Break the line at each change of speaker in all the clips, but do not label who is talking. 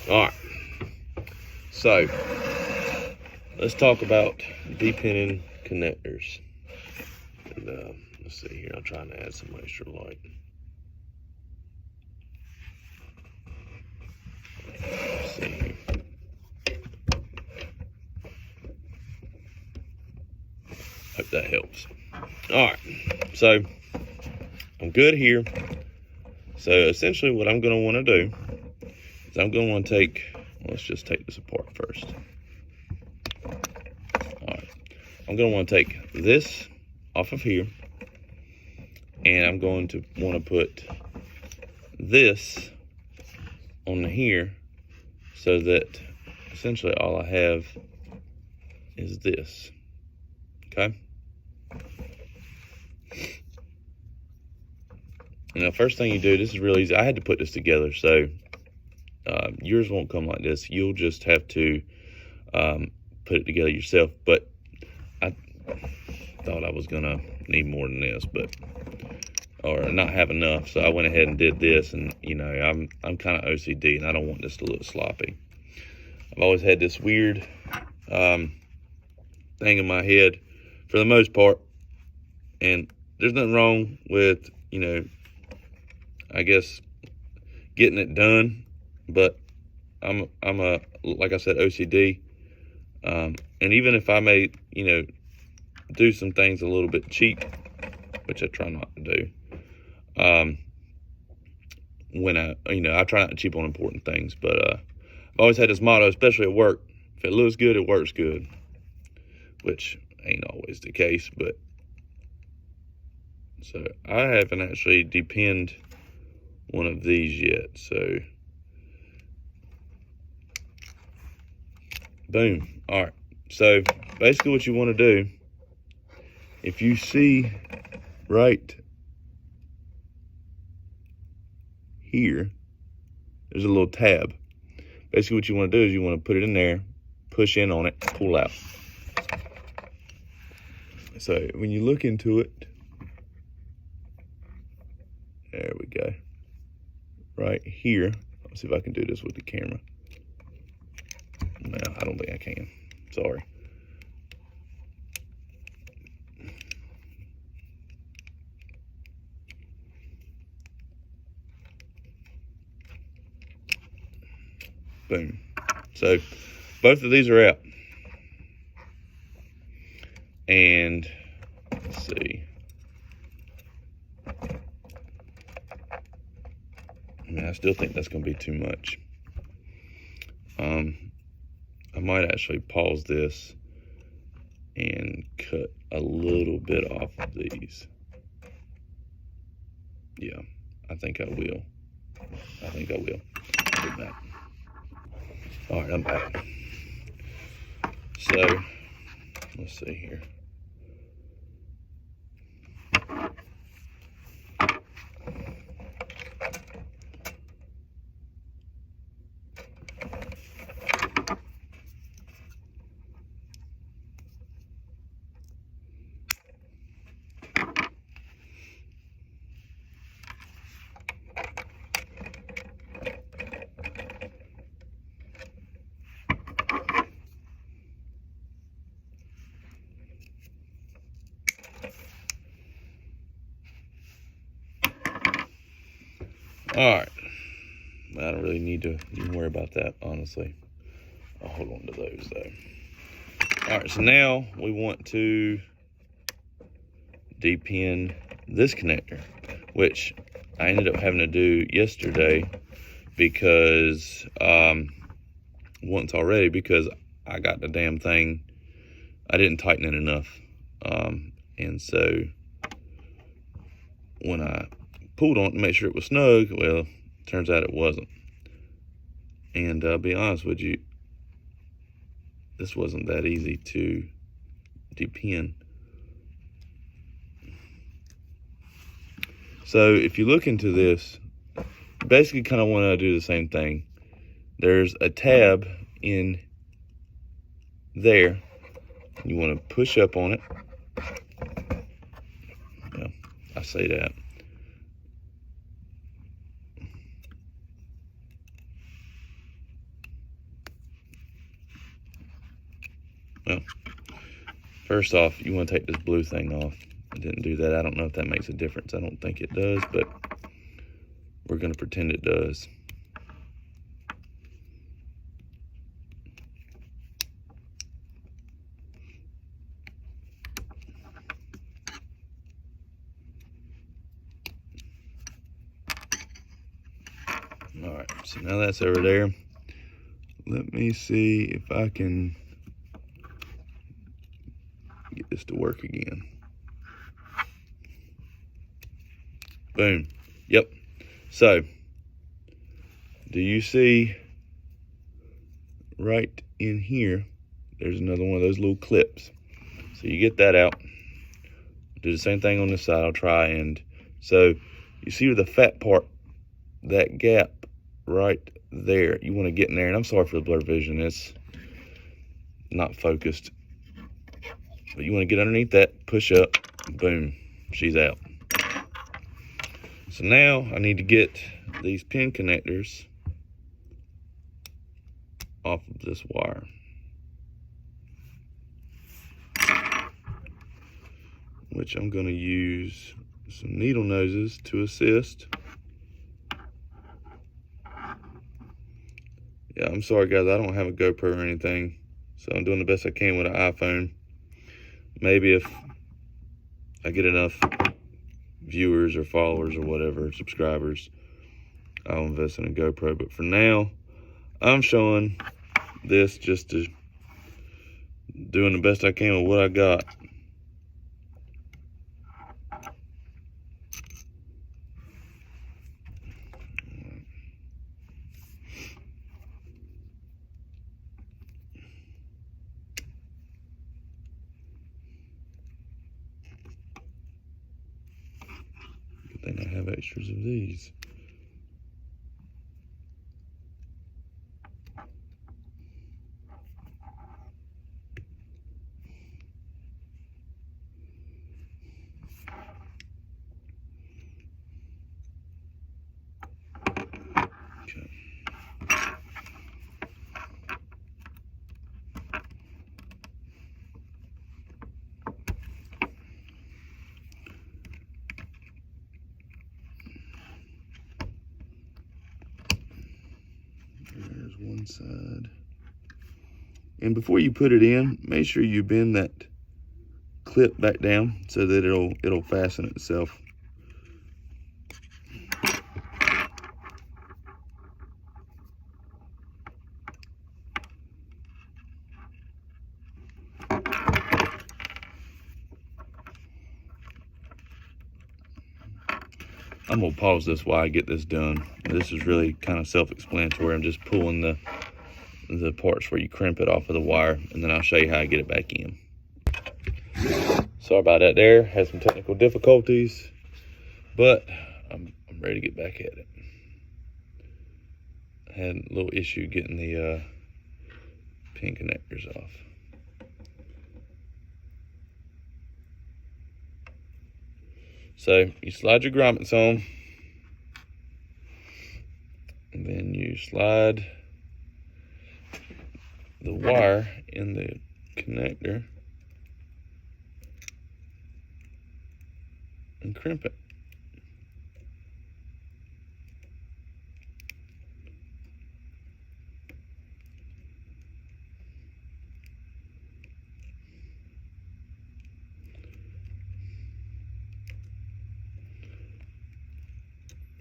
All right, so let's talk about depending connectors. And let's see here, I'm trying to add some extra light. Let's see here. Hope that helps. All right, so I'm good here. So essentially what I'm going to want to do is I'm going to want to take, let's just take this apart first. All right, I'm going to want to take this off of here, and I'm going to want to put this on here, so that essentially all I have is this. Okay. And the first thing you do, this is really easy. I had to put this together, so yours won't come like this. You'll just have to put it together yourself. But I thought I was gonna need more than this, or not have enough. So I went ahead and did this, and you know, I'm kind of OCD, and I don't want this to look sloppy. I've always had this weird thing in my head, for the most part, and there's nothing wrong with, you know, I guess getting it done, but I'm a, like I said, OCD, and even if I may, you know, do some things a little bit cheap, which I try not to do, when I try not to cheap on important things, but I've always had this motto, especially at work: if it looks good, it works good, which ain't always the case. But so I haven't actually depenned one of these yet, so boom. All right, so basically what you want to do, if you see right here, there's a little tab. Basically what you want to do is you want to put it in there, push in on it, pull out. So when you look into it, there we go. Right here, let's see if I can do this with the camera. No, I don't think I can. Sorry. Boom. So both of these are out. And let's see. I still think that's going to be too much. I might actually pause this and cut a little bit off of these. Yeah, I think I will. I'll be back. All right, I'm back. So let's see here. All right, I don't really need to even worry about that, honestly. I'll hold on to those though. All right, so now we want to depin this connector, which I ended up having to do yesterday because once already, because I got the damn thing, I didn't tighten it enough, and so when I pulled on it to make sure it was snug, well, turns out it wasn't. And I'll be honest with you, this wasn't that easy to depin. So if you look into this, basically kind of want to do the same thing. There's a tab in there. You want to push up on it. Yeah, I say that. Well, first off, you want to take this blue thing off. I didn't do that. I don't know if that makes a difference. I don't think it does, but we're going to pretend it does. All right, so now that's over there. Let me see if I can get this to work again. Boom. Yep. So, do you see right in here, there's another one of those little clips. So you get that out. Do the same thing on this side. I'll try. And so you see the fat part, that gap right there, you want to get in there. And I'm sorry for the blur vision, it's not focused, but you want to get underneath that, push up, boom, she's out. So now I need to get these pin connectors off of this wire. Which I'm going to use some needle noses to assist. Yeah, I'm sorry guys, I don't have a GoPro or anything, so I'm doing the best I can with an iPhone. Maybe if I get enough viewers or followers or whatever, subscribers, I'll invest in a GoPro. But for now, I'm showing this just to doing the best I can with what I got. Good thing I have extras of these. There's one side. And before you put it in, make sure you bend that clip back down so that it'll fasten itself. I'm gonna pause this while I get this done. This is really kind of self-explanatory. I'm just pulling the parts where you crimp it off of the wire, and then I'll show you how I get it back in. Sorry about that there. Had some technical difficulties, but I'm ready to get back at it. I had a little issue getting the pin connectors off. So you slide your grommets on, and then you slide the wire in the connector and crimp it.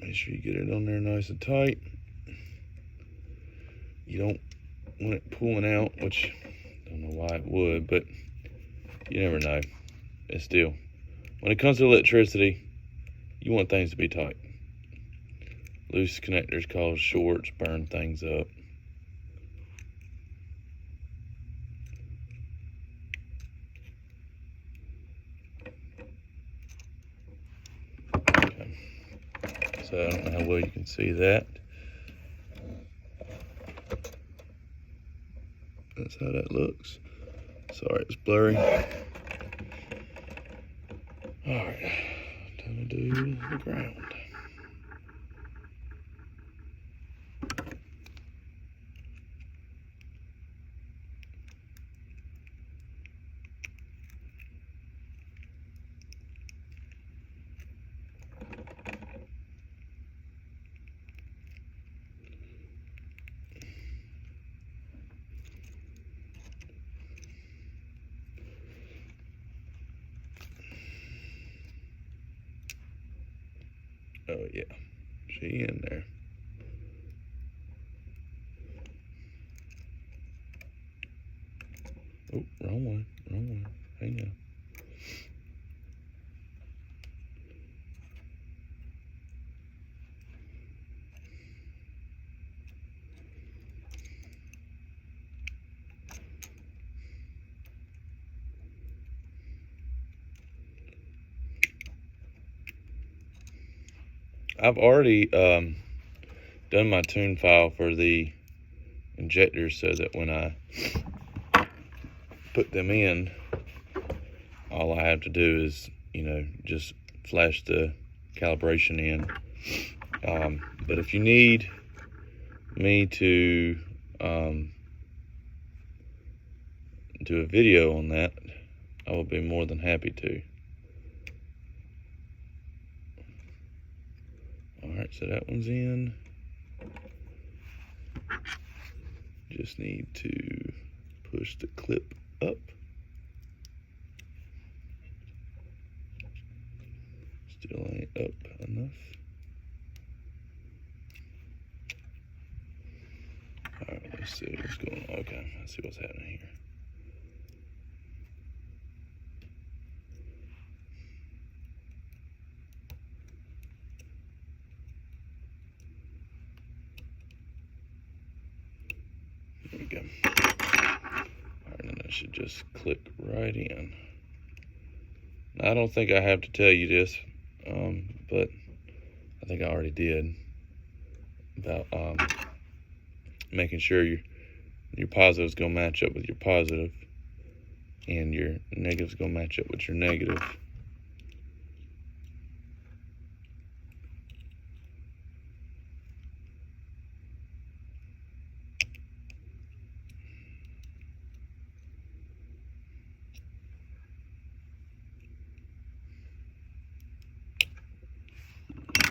Make sure you get it on there nice and tight. You don't want it pulling out, which I don't know why it would, but you never know. It's still, when it comes to electricity, you want things to be tight. Loose connectors cause shorts, burn things up. Okay. So I don't know how well you can see that. That's how that looks. Sorry, it's blurry. All right, time to do the ground. Oh yeah, she in there. Oh, wrong one, wrong one. Hang on. I've already done my tune file for the injectors so that when I put them in, all I have to do is, just flash the calibration in. But if you need me to do a video on that, I will be more than happy to. Alright, so that one's in. Just need to push the clip up. Still ain't up enough. Alright, let's see what's going on. Okay, let's see what's happening here. There we go. Alright, and then I should just click right in. Now, I don't think I have to tell you this, but I think I already did, about making sure your positive is going to match up with your positive and your negative is going to match up with your negative.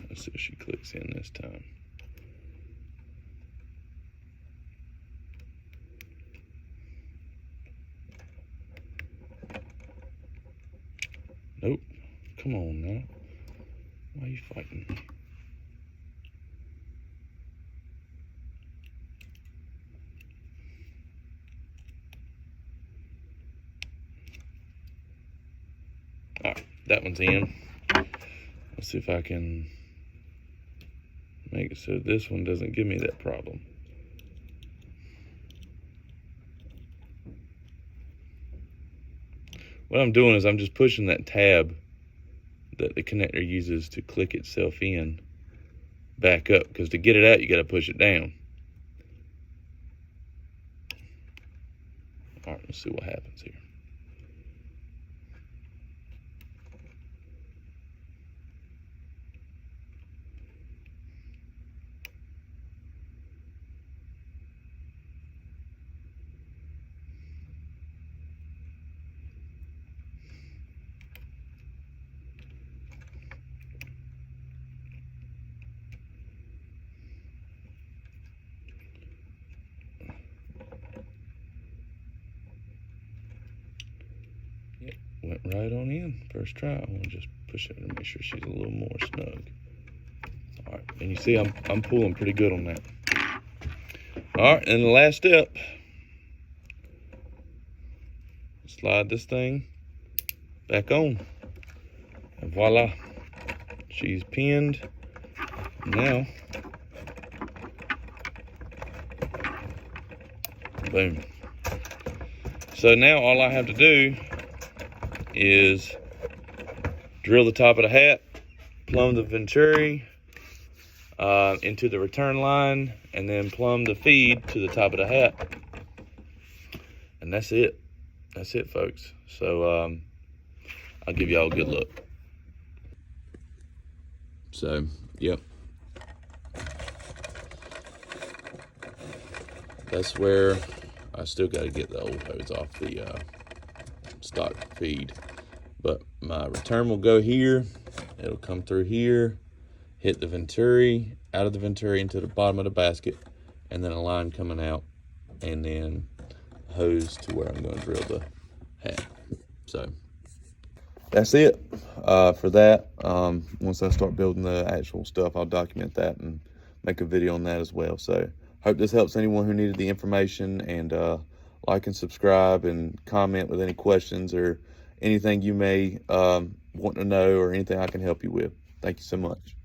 Let's see if she clicks in this time. Nope. Come on now. Why are you fighting me? Alright, that one's in. Let's see if I can make it so this one doesn't give me that problem. What I'm doing is I'm just pushing that tab that the connector uses to click itself in back up, because to get it out you got to push it down. All right, let's see what happens here. Went right on in, first try. I'm gonna just push it and make sure she's a little more snug. All right, and you see I'm pulling pretty good on that. All right, and the last step, slide this thing back on, and voila, she's pinned. Now, boom. So now all I have to do is drill the top of the hat, plumb the venturi into the return line, and then plumb the feed to the top of the hat. And that's it. That's it, folks. So I'll give y'all a good look. So, yep. That's where I still got to get the old hose off the stock feed. But my return will go here. It'll come through here, hit the venturi, out of the venturi into the bottom of the basket, and then a line coming out, and then hose to where I'm going to drill the hat. So that's it for that. Once I start building the actual stuff, I'll document that and make a video on that as well. So hope this helps anyone who needed the information, and like and subscribe and comment with any questions or anything you may want to know or anything I can help you with. Thank you so much.